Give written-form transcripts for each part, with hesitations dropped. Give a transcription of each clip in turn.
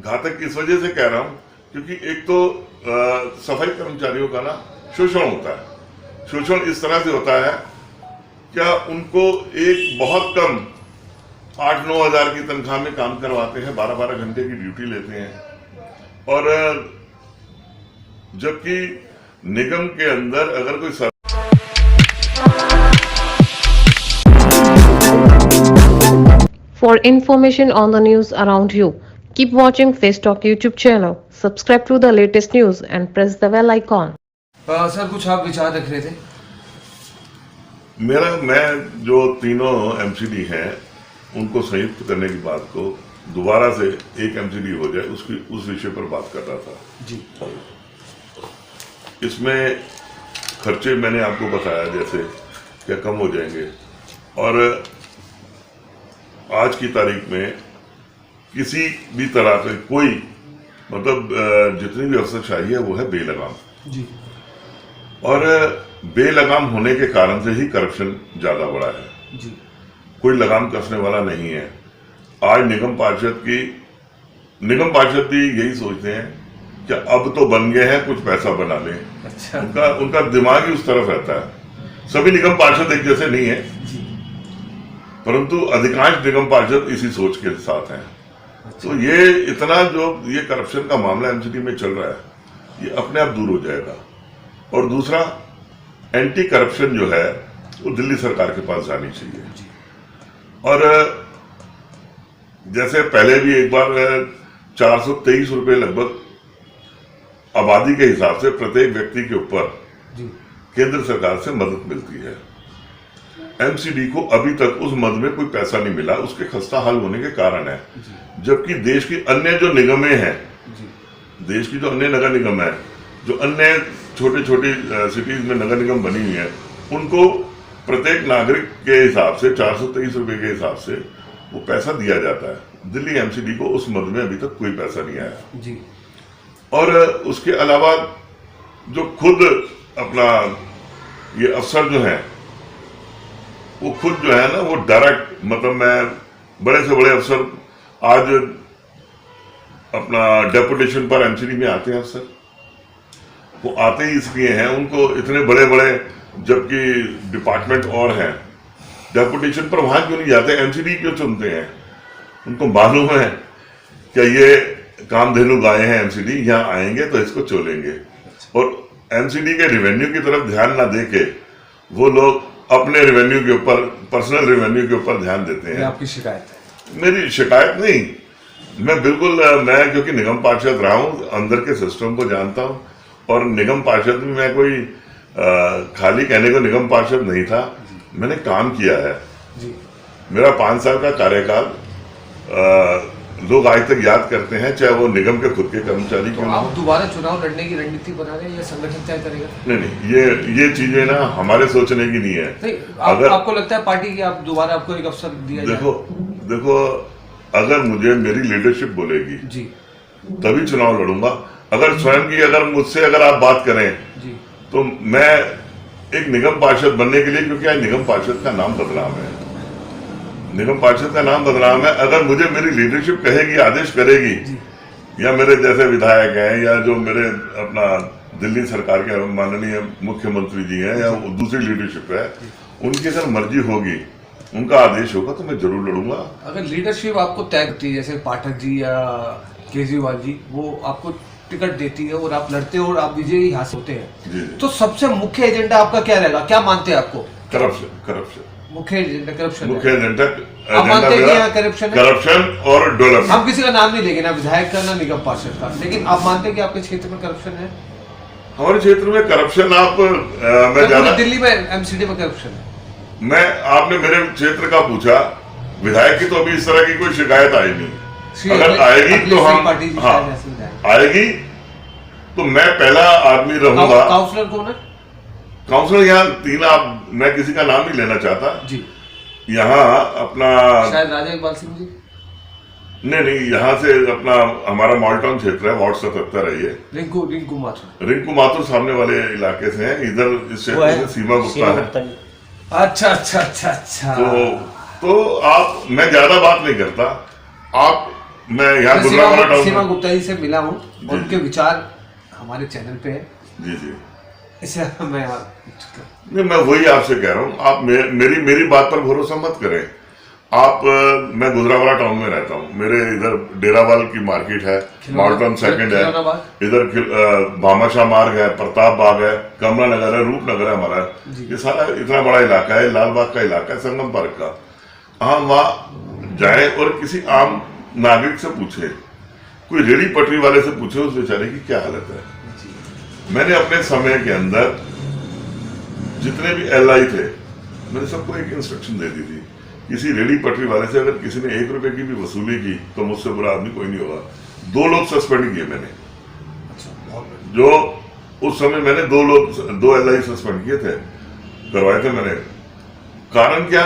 घातक इस वजह से कह रहा हूं क्योंकि एक तो सफाई कर्मचारियों का ना शोषण होता है। शोषण इस तरह से होता है, क्या उनको एक बहुत कम 8-9 हज़ार की तनख्वाह में काम करवाते हैं, 12-12 घंटे की ड्यूटी लेते हैं, और जबकि निगम के अंदर अगर कोई For information on the news around you, keep watching Face Talk YouTube channel. Subscribe to the latest news and press the bell icon. Sir कुछ आप विचार रख रहे थे? मैं जो तीनों एमसीडी हैं उनको संयुक्त करने की बात को दोबारा से एक एमसीडी हो जाए उस विषय पर बात कर रहा था जी। इसमें खर्चे मैंने आपको बताया जैसे क्या कम हो जाएंगे, और आज की तारीख में किसी भी तरह से कोई मतलब जितनी भी अफसरशाही है वो है बेलगाम जी। और बेलगाम होने के कारण से ही करप्शन ज्यादा बढ़ा है जी। कोई लगाम कसने वाला नहीं है। आज निगम पार्षद भी यही सोचते हैं कि अब तो बन गए हैं, कुछ पैसा बना लें। अच्छा। उनका दिमाग ही उस तरफ रहता है। सभी निगम पार्षद एक जैसे नहीं है, परंतु अधिकांश निगम पार्षद इसी सोच के साथ हैं। तो ये इतना जो ये करप्शन का मामला एमसीडी में चल रहा है, ये अपने आप दूर हो जाएगा। और दूसरा, एंटी करप्शन जो है वो दिल्ली सरकार के पास जानी चाहिए। और जैसे पहले भी एक बार 423 रुपए लगभग आबादी के हिसाब से प्रत्येक व्यक्ति के ऊपर केंद्र सरकार से मदद मिलती है। एमसीडी को अभी तक उस मद में कोई पैसा नहीं मिला, उसके खस्ता हाल होने के कारण है। जबकि देश की अन्य जो निगमें हैं, देश की जो अन्य नगर निगम है, जो अन्य छोटे छोटे सिटीज में नगर निगम बनी हुई है, उनको प्रत्येक नागरिक के हिसाब से 423 रुपए के हिसाब से वो पैसा दिया जाता है। दिल्ली एमसीडी को उस मद में अभी तक कोई पैसा नहीं आया जी। और उसके अलावा जो खुद अपना ये अफसर जो है वो खुद जो है ना वो डायरेक्ट, मतलब मैं बड़े से बड़े अफसर आज अपना डेपुटेशन पर एमसीडी में आते हैं। अफसर वो आते ही इसलिए हैं, उनको इतने बड़े बड़े जबकि डिपार्टमेंट और हैं, डेपुटेशन पर वहां क्यों नहीं जाते, एमसीडी क्यों चुनते हैं? उनको मालूम है कि ये कामधेनु गाय हैं, एमसीडी यहाँ आएंगे तो इसको चोलेंगे। और एमसीडी के रेवेन्यू की तरफ ध्यान ना देके वो लोग अपने रेवेन्यू के ऊपर, पर्सनल रेवेन्यू के ऊपर ध्यान देते हैं। आपकी शिकायत है? मेरी शिकायत नहीं, मैं बिल्कुल मैं क्योंकि निगम पार्षद रहा हूं, अंदर के सिस्टम को जानता हूं, और निगम पार्षद में मैं कोई खाली कहने को निगम पार्षद नहीं था, मैंने काम किया है जी। मेरा 5 साल का कार्यकाल लोग आज तक याद करते हैं, चाहे वो निगम के खुद के कर्मचारी क्यों ना। आप दोबारा चुनाव लड़ने की रणनीति बना रहे हैं या संगठन तय करेगा? नहीं, ये चीजें ना हमारे सोचने की नहीं है। नहीं, आपको लगता है पार्टी की आप दोबारा आपको एक अवसर दिया जाए? देखो, अगर मुझे मेरी लीडरशिप बोलेगी जी तभी चुनाव लड़ूंगा। अगर स्वयं की अगर मुझसे अगर आप बात करें जी, तो मैं एक निगम पार्षद बनने के लिए, क्योंकि आज निगम पार्षद का नाम बदनाम है, निगम पार्षद का नाम बदनाम है। अगर मुझे मेरी लीडरशिप कहेगी, आदेश करेगी, या मेरे जैसे विधायक हैं या जो मेरे अपना दिल्ली सरकार के माननीय मुख्यमंत्री जी हैं या दूसरी लीडरशिप है, उनकी अगर मर्जी होगी, उनका आदेश होगा तो मैं जरूर लड़ूंगा। अगर लीडरशिप आपको तय करती है, जैसे पाठक जी या केजरीवाल जी, वो आपको टिकट देती है और आप लड़ते हो और आप विजयी हासिल होते हैं, तो सबसे मुख्य एजेंडा आपका क्या रहेगा? क्या मानते हैं आपको? करप्शन मुख्य एजेंडा करप्शन। मुख्य एजेंडा आप मानते हैं कि करप्शन है? करप्शन और डेवलपमेंट। हम किसी का नाम नहीं लेंगे, ना विधायक का ना निगम पार्षद का, लेकिन आप मानते हैं कि आपके क्षेत्र में करप्शन है? हमारे क्षेत्र में करप्शन मैं ज्यादा, दिल्ली में एमसीडी में करप्शन है। आपने मेरे क्षेत्र का पूछा, विधायक की तो अभी इस तरह की कोई शिकायत आई नहीं। अगर आएगी तो हम, आएगी तो मैं पहला आदमी रहूंगा। काउंसलर कौन है? काउंसलर यहाँ 3, मैं किसी का नाम नहीं लेना चाहता जी। यहाँ अपना शायद राजा इकबाल सिंह जी। नहीं, यहाँ से अपना हमारा मॉलटाउन क्षेत्र है, वार्ड 77 है ये। रिंकू माथुर सामने वाले इलाके से हैं, इधर इस क्षेत्र से सीमा गुप्ता है। अच्छा। तो आप, मैं ज्यादा बात नहीं करता, आप मैं यहाँ गुजरावाला टाउन सीमा में। गुप्ता जी से मिला हूँ जी, और उनके विचार हमारे चैनल पे है, जी जी। इससे मैं नहीं, मैं वही आपसे कह रहा हूँ, आप मेरी बात पर भरोसा मत करें। आप मैं गुजरावाला टाउन में रहता हूँ, मेरे इधर डेरावाल की मार्केट है, माल्टन सेकंड है, इधर भामाशाह मार्ग है, प्रताप बाग है, कमला नगर है, रूपनगर है हमारा। ये सारा इतना बड़ा इलाका है, लालबाग का इलाका है, संगम पार्क का। हम वहाँ जाए और किसी आम नागरिक से पूछे, कोई रेडी पटरी वाले से पूछे उस बेचारे की क्या हालत है। मैंने अपने समय के अंदर जितने भी एलआई थे, मैंने सबको एक इंस्ट्रक्शन दे दी थी, किसी रेडी पटरी वाले से अगर किसी ने 1 रुपए की भी वसूली की तो मुझसे बुरा आदमी कोई नहीं होगा। 2 लोग सस्पेंड किए मैंने, जो उस समय मैंने 2 एलआई सस्पेंड किए थे, करवाए थे मैंने। कारण क्या,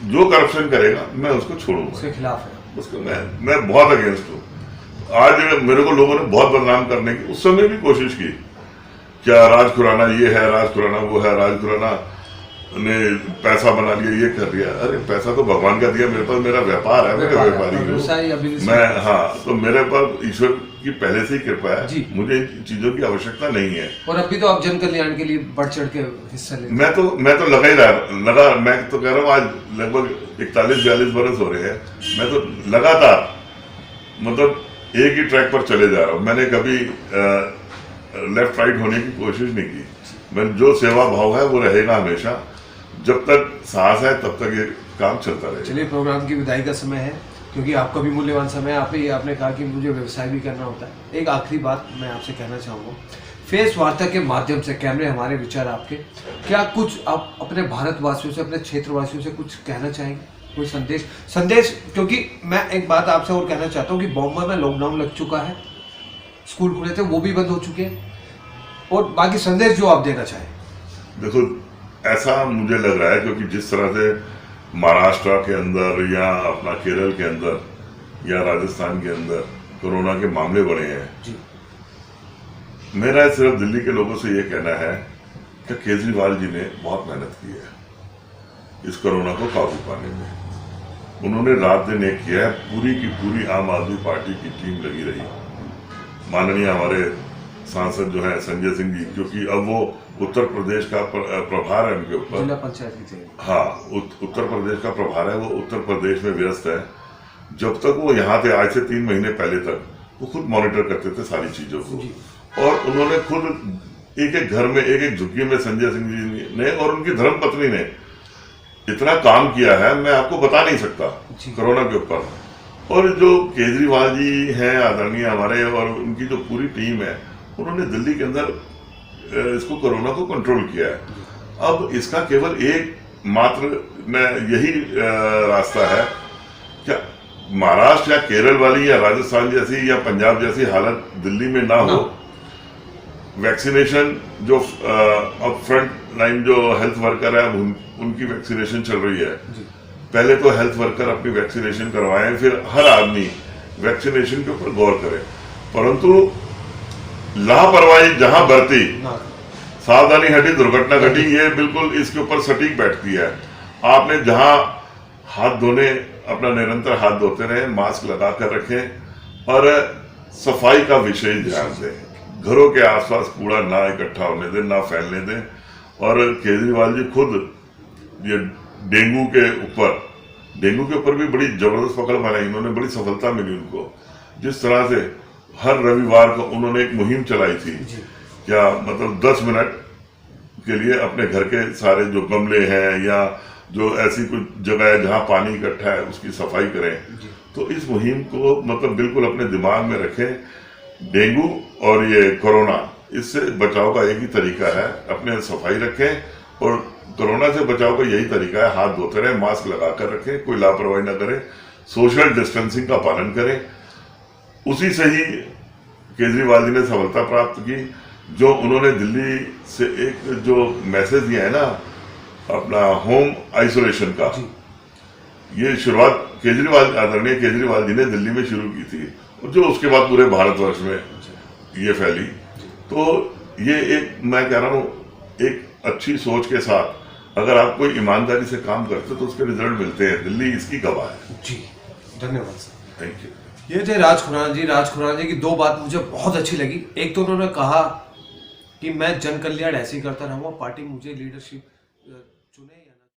जो करप्शन करेगा मैं उसको छोड़ूंगा, उसके खिलाफ है, उसको मैं बहुत अगेंस्ट हूँ। आज मेरे को लोगों ने बहुत बदनाम करने की उस समय भी कोशिश की, क्या राज खुराना ये है, राज खुराना वो है, राज खुराना ने पैसा बना लिया, ये कर दिया। अरे पैसा तो भगवान का दिया, मेरे पास मेरा व्यापार है, मैं व्यापारी हूँ मैं। हाँ, तो मेरे पास ईश्वर की पहले से ही कृपा है, मुझे इन चीजों की आवश्यकता नहीं है। और अभी तो आप जन कल्याण के लिए बढ़ चढ़ के हिस्सा ले। मैं तो लगा मैं तो कह रहा हूँ, आज लगभग 41-42 बरस हो रहे हैं, मैं तो लगातार मतलब एक ही ट्रैक पर चले जा रहा हूँ। मैंने कभी लेफ्ट राइट होने की कोशिश नहीं की। मैं जो सेवा भाव है वो रहेगा हमेशा, जब तक सांस है तब तक ये काम चलता रहेगा। चलिए, प्रोग्राम की विदाई का समय है, क्योंकि आपका भी मूल्यवान समय है। आपने कहा कि मुझे व्यवसाय भी करना होता है। एक आखिरी बात मैं आपसे कहना चाहूँगा, फेस वार्ता के माध्यम से, कैमरे हमारे, विचार आपके, क्या कुछ आप अपने भारतवासियों से, अपने क्षेत्रवासियों से कुछ कहना चाहेंगे, कोई संदेश? क्योंकि मैं एक बात आपसे और कहना चाहता हूँ कि बॉम्बे में लॉकडाउन लग चुका है, स्कूल खुले थे वो भी बंद हो चुके हैं, और बाकी संदेश जो आप देना चाहें। देखो, ऐसा मुझे लग रहा है, क्योंकि जिस तरह से महाराष्ट्र के अंदर या अपना केरल के अंदर या राजस्थान के अंदर कोरोना के मामले बढ़े हैं जी। मेरा सिर्फ दिल्ली के लोगों से ये कहना है कि केजरीवाल जी ने बहुत मेहनत की है इस कोरोना को काबू पाने में। उन्होंने रात दिन एक किया है, पूरी की पूरी आम आदमी पार्टी की टीम लगी रही। माननीय हमारे सांसद जो है संजय सिंह जी, क्योंकि अब वो उत्तर प्रदेश का प्रभार है उनके ऊपर, जिला पंचायत की चेयर। हाँ, उत्तर प्रदेश का प्रभार है, वो उत्तर प्रदेश में व्यस्त है। जब तक वो यहाँ थे, आज से 3 महीने पहले तक, वो खुद मॉनिटर करते थे सारी चीजों को, और उन्होंने खुद एक घर में, एक झुग्गी में संजय सिंह जी ने और उनकी धर्मपत्नी ने इतना काम किया है, मैं आपको बता नहीं सकता कोरोना के ऊपर। और जो केजरीवाल जी हैं आदरणीय हमारे, और उनकी जो पूरी टीम है, उन्होंने दिल्ली के अंदर इसको कोरोना को कंट्रोल किया है। अब इसका केवल एक मात्र यही रास्ता है, क्या महाराष्ट्र या केरल वाली या राजस्थान जैसी या पंजाब जैसी हालत दिल्ली में ना हो। वैक्सीनेशन जो अब फ्रंट लाइन जो हेल्थ वर्कर है, उनकी वैक्सीनेशन चल रही है। पहले तो हेल्थ वर्कर अपनी वैक्सीनेशन करवाएं, फिर हर आदमी वैक्सीनेशन के ऊपर गौर करे। परंतु लापरवाही जहां बरती, सावधानी हटी दुर्घटना घटी, ये बिल्कुल इसके ऊपर सटीक बैठती है। आपने जहां हाथ धोने, अपना निरंतर हाथ धोते रहे, मास्क लगा कर रखें, और सफाई का विशेष ध्यान दें। घरों के आसपास कूड़ा ना इकट्ठा होने दें, ना फैलने दें। और केजरीवाल जी खुद ये डेंगू के ऊपर भी बड़ी जबरदस्त पकड़ बनाई, इन्होंने बड़ी सफलता मिली उनको। जिस तरह से हर रविवार को उन्होंने एक मुहिम चलाई थी, क्या मतलब 10 मिनट के लिए अपने घर के सारे जो गमले हैं या जो ऐसी कुछ जगह है जहां पानी इकट्ठा है उसकी सफाई करें। तो इस मुहिम को मतलब बिल्कुल अपने दिमाग में रखें। डेंगू और ये कोरोना, इससे बचाव का एक ही तरीका है, अपने सफाई रखें, और कोरोना से बचाव का यही तरीका है, हाथ धोते रहें, मास्क लगा कर रखें, कोई लापरवाही ना करें, सोशल डिस्टेंसिंग का पालन करें। उसी से ही केजरीवाल जी ने सफलता प्राप्त की। जो उन्होंने दिल्ली से एक जो मैसेज दिया है ना, अपना होम आइसोलेशन का, ये शुरुआत आदरणीय केजरीवाल जी ने दिल्ली में शुरू की थी, और जो उसके बाद पूरे भारतवर्ष में ये फैली। तो ये एक, मैं कह रहा हूँ, एक अच्छी सोच के साथ अगर आप कोई ईमानदारी से काम करते तो उसके रिजल्ट मिलते हैं। दिल्ली इसकी गवाह है। जी, धन्यवाद सर। Thank you. ये थे राज खुराना जी। राज खुराना जी की दो बात मुझे बहुत अच्छी लगी। एक तो उन्होंने कहा कि मैं जन कल्याण ऐसे ही करता रहूंगा, पार्टी मुझे लीडरशिप चुने।